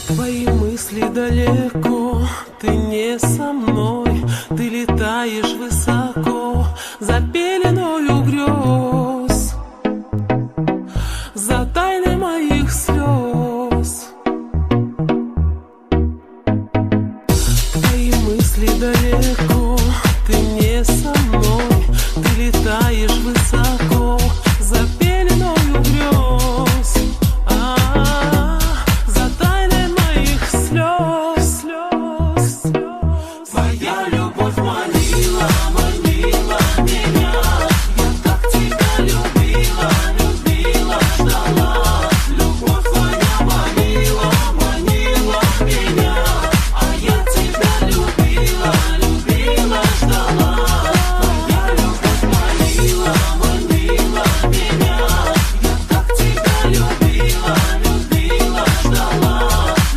Твои мысли далеко, ты не со мной, ты летаешь высоко за пеленою грез, за тайной моих слез. Твои мысли далеко, ты не со мной, ты летаешь высоко за пеленою грез, за тайной моих слез. Твоя любовь манила, манила меня. Я так тебя любила, любила, ждала. Любовь твоя манила, манила меня. А я тебя любила, любила, ждала. Твоя любовь манила, манила меня. Я так тебя любила, любила, ждала.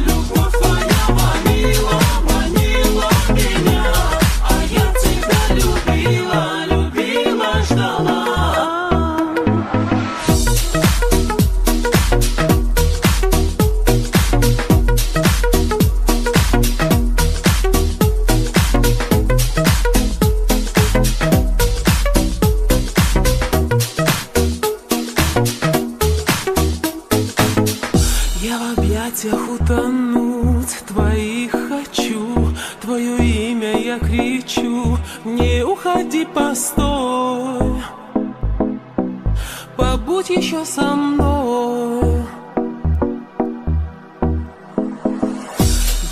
Любовь твоя манила, манила меня. А я тебя любила, любила, ждала. Я в объятиях утонуть твоих хочу, твое имя я кричу, не уходи, постой, побудь еще со мной.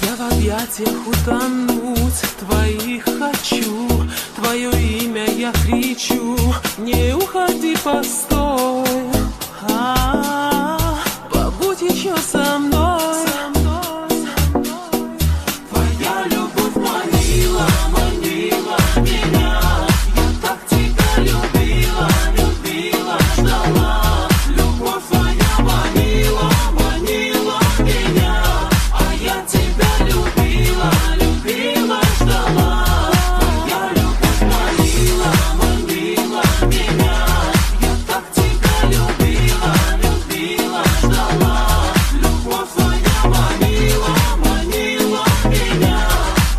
Я в объятиях утонуть твоих хочу, твое имя я кричу, не уходи, постой, побудь еще со мной. Твоя любовь манила, манила меня. Я так тебя любила, любила, ждала. Любовь твоя манила, манила меня. А я тебя любила, любила, ждала. Твоя любовь манила, манила меня. Я так тебя любила, любила, ждала. Любовь твоя манила, манила меня.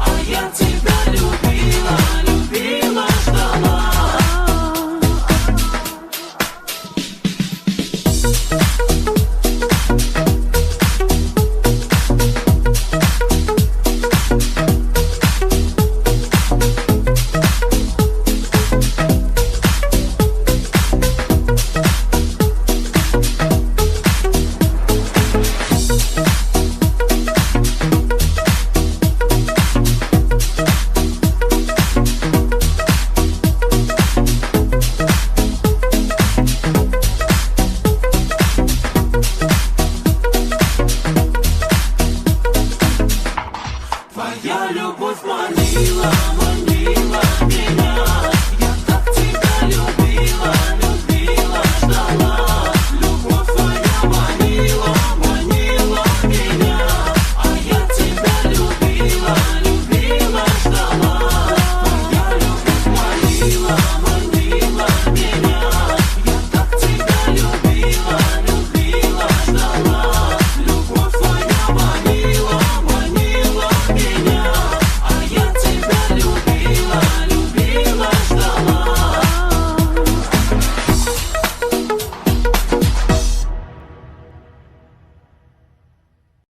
А я тебя любила, любила, ждала. Твоя любовь манила, манила меня.